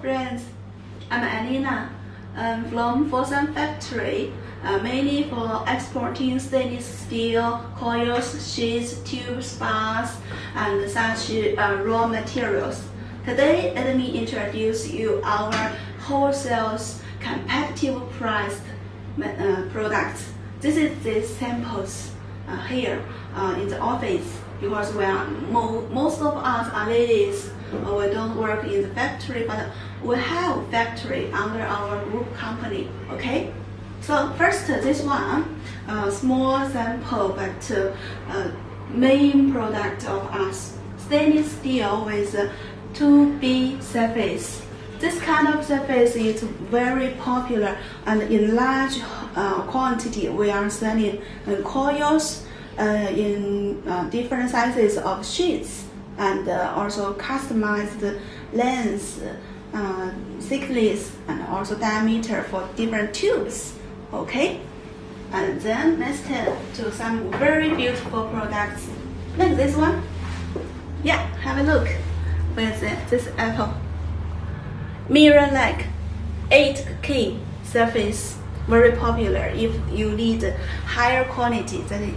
friends, I'm Anina. I'm from Fosun Factory, mainly for exporting stainless steel, coils, sheets, tubes, bars, and such raw materials. Today, let me introduce you our wholesale competitive priced products. This is the samples here in the office, because we are most of us are ladies. We don't work in the factory, but we have factory under our group company. Okay. So first, this one, small sample, but main product of us, stainless steel with 2B surface. This kind of surface is very popular, and in large quantity we are selling coils in different sizes of sheets, and also customized length, thickness, and also diameter for different tubes. Okay, and then let's turn to some very beautiful products like this one. Yeah, have a look with this apple. Mirror like 8K surface, very popular if you need higher quality than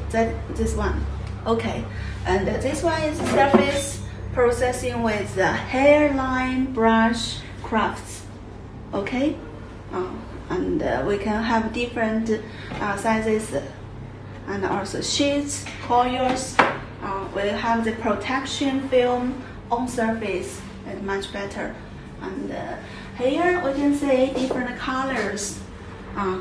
this one. Okay, and this one is surface processing with hairline brush crafts. Okay, and we can have different sizes, and also sheets, coils. We have the protection film on surface, it's much better. And here we can see different colors,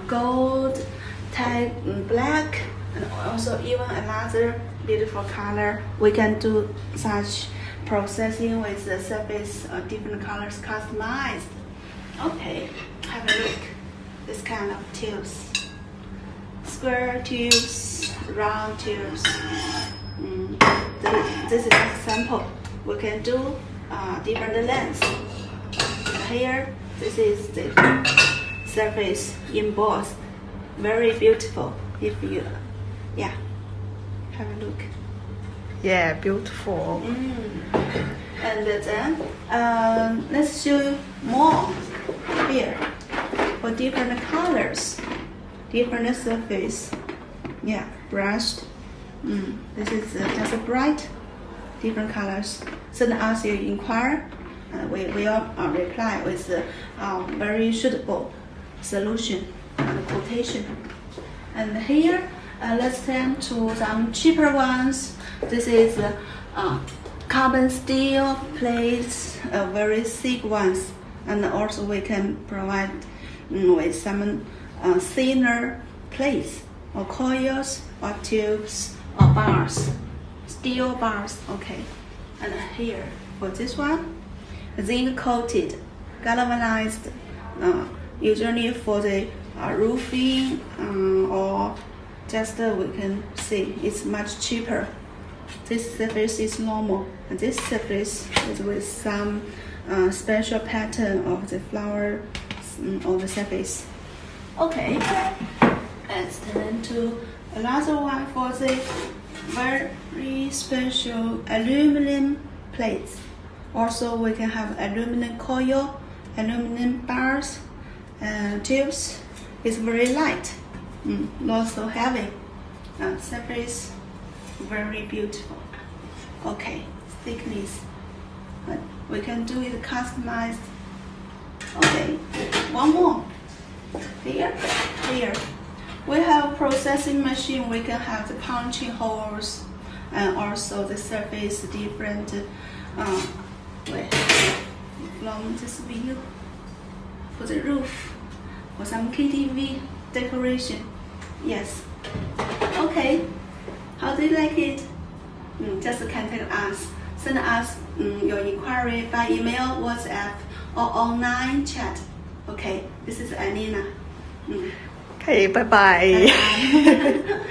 gold, type black, and also even another beautiful color. We can do such processing with the surface of different colors customized. Okay, have a look. This kind of tubes, square tubes, round tubes. This is an example. We can do different lengths. Here, this is the surface embossed, very beautiful. If you, yeah, have a look. Yeah, beautiful. And then let's show you more here for different colors, different surface. Yeah, brushed. This is just a bright, different colors. Send us your inquiry. We will reply with a very suitable solution and quotation. And here, let's turn to some cheaper ones. This is carbon steel plates, very thick ones, and also we can provide with some thinner plates or coils or tubes or bars, steel bars. Okay, and here for this one, zinc coated, galvanized, usually for the roofing or just we can see it's much cheaper. This surface is normal, and this surface is with some special pattern of the flower on the surface. Okay, let's turn to another one for the very special aluminum plates. Also, we can have aluminum coil, aluminum bars, tubes. It's very light, not so heavy. Surface, very beautiful. Okay, thickness. We can do it customized. Okay, one more. Here. We have processing machine. We can have the punching holes, and also the surface different. From this view for the roof, for some KTV decoration. Yes. Okay. How do you like it? Just contact us. Send us your inquiry by email, WhatsApp, or online chat. Okay. This is Anina. Okay. Bye bye. Bye.